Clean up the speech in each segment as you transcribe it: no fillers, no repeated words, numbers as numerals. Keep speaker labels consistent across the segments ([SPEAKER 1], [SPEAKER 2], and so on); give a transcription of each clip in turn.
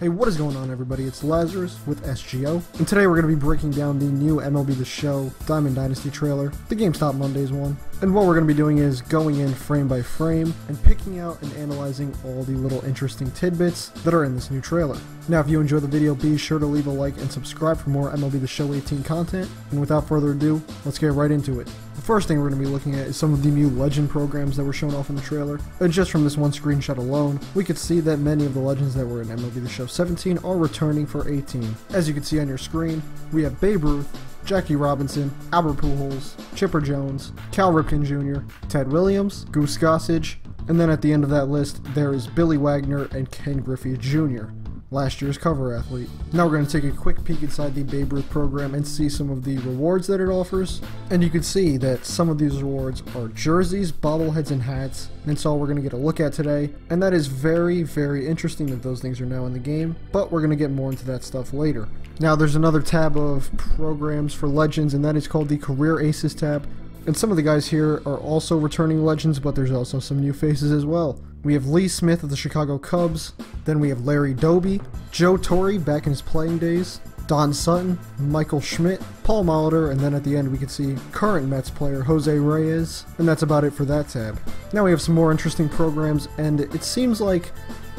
[SPEAKER 1] Hey, what is going on, everybody? It's Lazarus with SGO, and today we're going to be breaking down the new MLB The Show Diamond Dynasty trailer, the GameStop Mondays one. And what we're going to be doing is going in frame by frame and picking out and analyzing all the little interesting tidbits that are in this new trailer. Now, if you enjoy the video, be sure to leave a like and subscribe for more MLB The Show 18 content. And without further ado, let's get right into it. The first thing we're going to be looking at is some of the new Legend programs that were shown off in the trailer. And just from this one screenshot alone, we could see that many of the Legends that were in MLB The Show 17 are returning for 18. As you can see on your screen, we have Babe Ruth, Jackie Robinson, Albert Pujols, Chipper Jones, Cal Ripken Jr., Ted Williams, Goose Gossage, and then at the end of that list, there is Billy Wagner and Ken Griffey Jr., last year's cover athlete. Now we're going to take a quick peek inside the Babe Ruth program and see some of the rewards that it offers. And you can see that some of these rewards are jerseys, bobbleheads, and hats. And that's all we're going to get a look at today. And that is very, very interesting that those things are now in the game, but we're going to get more into that stuff later. Now there's another tab of programs for Legends, and that is called the Career Aces tab. And some of the guys here are also returning Legends, but there's also some new faces as well. We have Lee Smith of the Chicago Cubs, then we have Larry Doby, Joe Torre back in his playing days, Don Sutton, Michael Schmidt, Paul Molitor, and then at the end we can see current Mets player Jose Reyes, and that's about it for that tab. Now we have some more interesting programs, and it seems like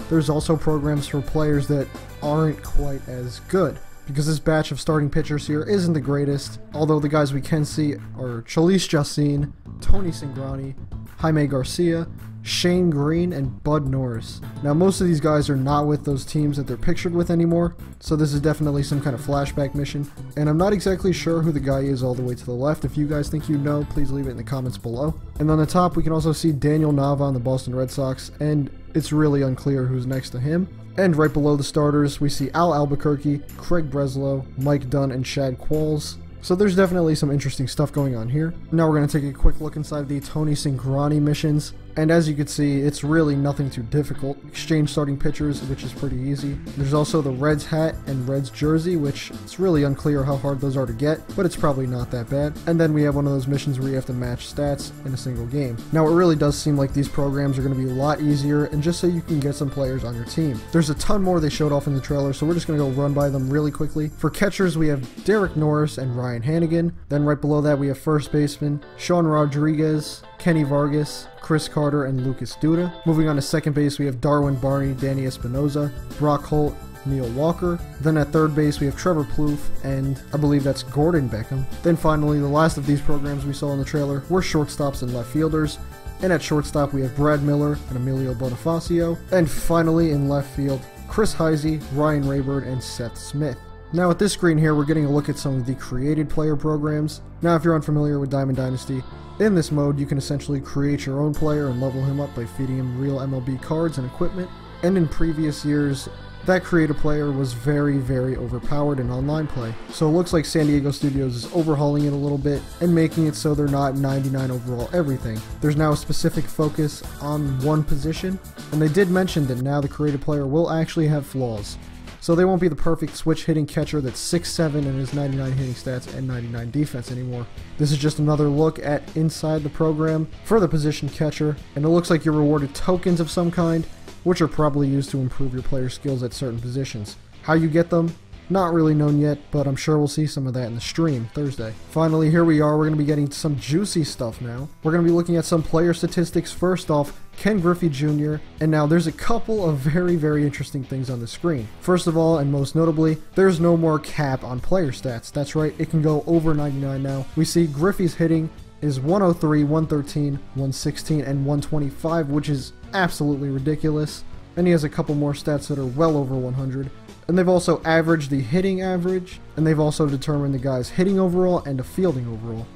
[SPEAKER 1] there's also programs for players that aren't quite as good, because this batch of starting pitchers here isn't the greatest, although the guys we can see are Chalise Jacin, Tony Cingrani, Jaime Garcia, Shane Green, and Bud Norris. Now most of these guys are not with those teams that they're pictured with anymore, so this is definitely some kind of flashback mission, and I'm not exactly sure who the guy is all the way to the left. If you guys think you know, please leave it in the comments below. And on the top we can also see Daniel Nava on the Boston Red Sox, and it's really unclear who's next to him. And right below the starters, we see Al Albuquerque, Craig Breslow, Mike Dunn, and Chad Qualls. So there's definitely some interesting stuff going on here. Now we're going to take a quick look inside the Tony Cingrani missions. And as you can see, it's really nothing too difficult. Exchange starting pitchers, which is pretty easy. There's also the Reds hat and Reds jersey, which it's really unclear how hard those are to get, but it's probably not that bad. And then we have one of those missions where you have to match stats in a single game. Now it really does seem like these programs are going to be a lot easier, and just so you can get some players on your team. There's a ton more they showed off in the trailer, so we're just going to go run by them really quickly. For catchers, we have Derek Norris and Ryan Hannigan. Then right below that, we have first baseman Sean Rodriguez, Kenny Vargas, Chris Carter, and Lucas Duda. Moving on to second base, we have Darwin Barney, Danny Espinoza, Brock Holt, Neil Walker. Then at third base, we have Trevor Plouffe, and I believe that's Gordon Beckham. Then finally, the last of these programs we saw in the trailer were shortstops and left fielders. And at shortstop, we have Brad Miller and Emilio Bonifacio. And finally, in left field, Chris Heisey, Ryan Rayburn, and Seth Smith. Now at this screen here, we're getting a look at some of the created player programs. Now if you're unfamiliar with Diamond Dynasty, in this mode you can essentially create your own player and level him up by feeding him real MLB cards and equipment. And in previous years, that created player was very, very overpowered in online play. So it looks like San Diego Studios is overhauling it a little bit and making it so they're not 99 overall everything. There's now a specific focus on one position, and they did mention that now the created player will actually have flaws. So they won't be the perfect switch hitting catcher that's 6'7" and has 99 hitting stats and 99 defense anymore. This is just another look at inside the program for the position catcher, and it looks like you're rewarded tokens of some kind, which are probably used to improve your player's skills at certain positions. How you get them? Not really known yet, but I'm sure we'll see some of that in the stream Thursday. Finally, here we are. We're going to be getting some juicy stuff now. We're going to be looking at some player statistics. First off, Ken Griffey Jr. And now there's a couple of very, very interesting things on the screen. First of all, and most notably, there's no more cap on player stats. That's right, it can go over 99 now. We see Griffey's hitting is 103, 113, 116, and 125, which is absolutely ridiculous. And he has a couple more stats that are well over 100. And they've also averaged the hitting average, and they've also determined the guy's hitting overall and a fielding overall.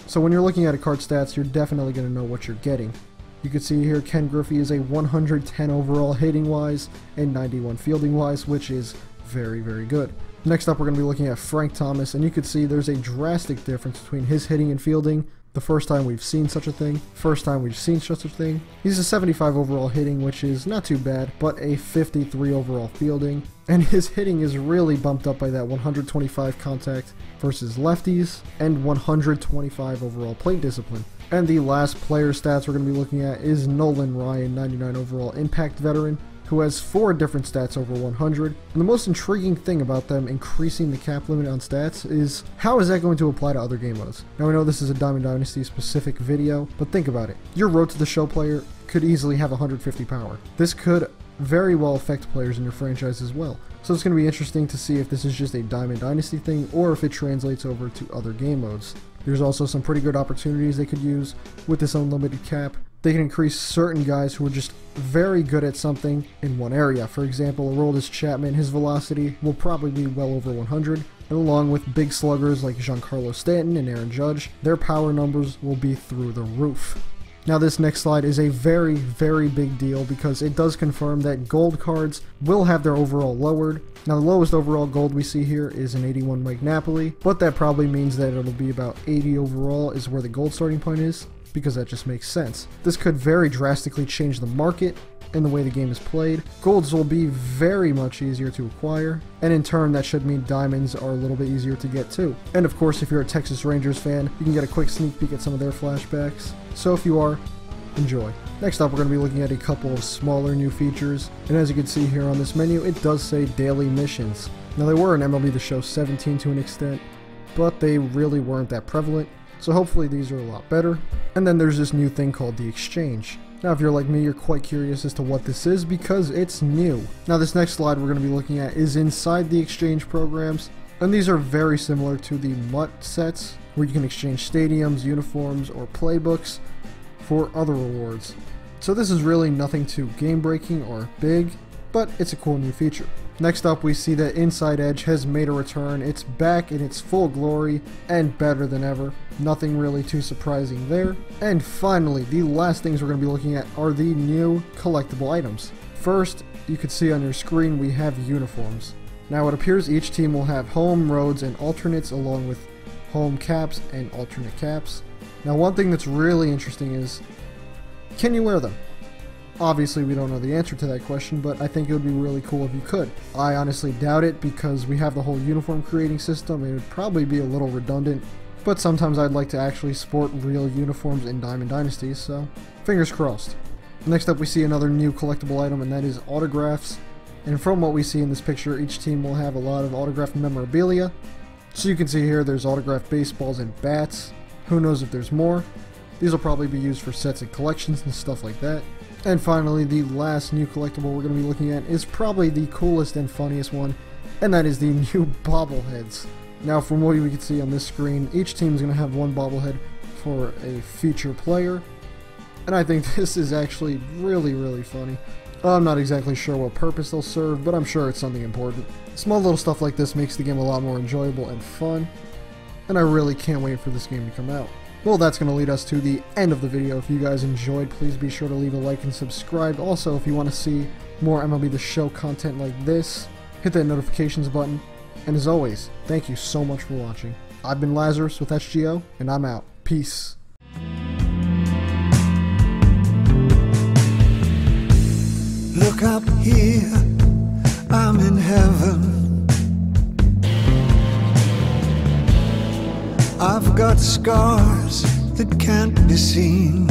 [SPEAKER 1] So when you're looking at a card stats, you're definitely going to know what you're getting. You can see here Ken Griffey is a 110 overall hitting wise and 91 fielding wise, which is very, very good. Next up, we're going to be looking at Frank Thomas, and you can see there's a drastic difference between his hitting and fielding. The first time we've seen such a thing. He's a 75 overall hitting, which is not too bad, but a 53 overall fielding. And his hitting is really bumped up by that 125 contact versus lefties and 125 overall plate discipline. And the last player stats we're going to be looking at is Nolan Ryan, 99 overall impact veteran. who has 4 different stats over 100, and the most intriguing thing about them increasing the cap limit on stats is how is that going to apply to other game modes? Now I know this is a Diamond Dynasty specific video, but think about it. Your Road to the Show player could easily have 150 power. This could very well affect players in your franchise as well. So it's going to be interesting to see if this is just a Diamond Dynasty thing or if it translates over to other game modes. There's also some pretty good opportunities they could use with this unlimited cap. They can increase certain guys who are just very good at something in one area. For example, Aroldis Chapman, his velocity will probably be well over 100, and along with big sluggers like Giancarlo Stanton and Aaron Judge, their power numbers will be through the roof. Now this next slide is a very, very big deal because it does confirm that gold cards will have their overall lowered. Now the lowest overall gold we see here is an 81 Mike Napoli, but that probably means that it'll be about 80 overall is where the gold starting point is, because that just makes sense. This could very drastically change the market and the way the game is played. Golds will be very much easier to acquire, and in turn that should mean diamonds are a little bit easier to get too. And of course, if you're a Texas Rangers fan, you can get a quick sneak peek at some of their flashbacks. So if you are, enjoy. Next up, we're going to be looking at a couple of smaller new features, and as you can see here on this menu, it does say daily missions. Now they were in MLB The Show 17 to an extent, but they really weren't that prevalent, so hopefully these are a lot better. And then there's this new thing called the Exchange. Now if you're like me, you're quite curious as to what this is because it's new. Now this next slide we're going to be looking at is inside the Exchange programs, and these are very similar to the MUT sets, where you can exchange stadiums, uniforms, or playbooks for other rewards. So this is really nothing too game breaking or big, but it's a cool new feature. Next up, we see that Inside Edge has made a return. It's back in its full glory and better than ever. Nothing really too surprising there. And finally, the last things we're going to be looking at are the new collectible items. First, you can see on your screen we have uniforms. Now it appears each team will have home, roads, and alternates along with home caps and alternate caps. Now one thing that's really interesting is, can you wear them? Obviously we don't know the answer to that question, but I think it would be really cool if you could. I honestly doubt it because we have the whole uniform creating system and it would probably be a little redundant, but sometimes I'd like to actually sport real uniforms in Diamond Dynasties, so fingers crossed. Next up we see another new collectible item, and that is autographs. And from what we see in this picture, each team will have a lot of autographed memorabilia. So you can see here there's autographed baseballs and bats. Who knows if there's more. These will probably be used for sets and collections and stuff like that. And finally, the last new collectible we're going to be looking at is probably the coolest and funniest one, and that is the new bobbleheads. Now from what we can see on this screen, each team is going to have one bobblehead for a feature player, and I think this is actually really funny. I'm not exactly sure what purpose they'll serve, but I'm sure it's something important. Small little stuff like this makes the game a lot more enjoyable and fun, and I really can't wait for this game to come out. Well, that's going to lead us to the end of the video. If you guys enjoyed, please be sure to leave a like and subscribe. Also, if you want to see more MLB The Show content like this, hit that notifications button. And as always, thank you so much for watching. I've been Lazarus with SGO, and I'm out. Peace.
[SPEAKER 2] Look up here, I'm in heaven. I've got scars that can't be seen.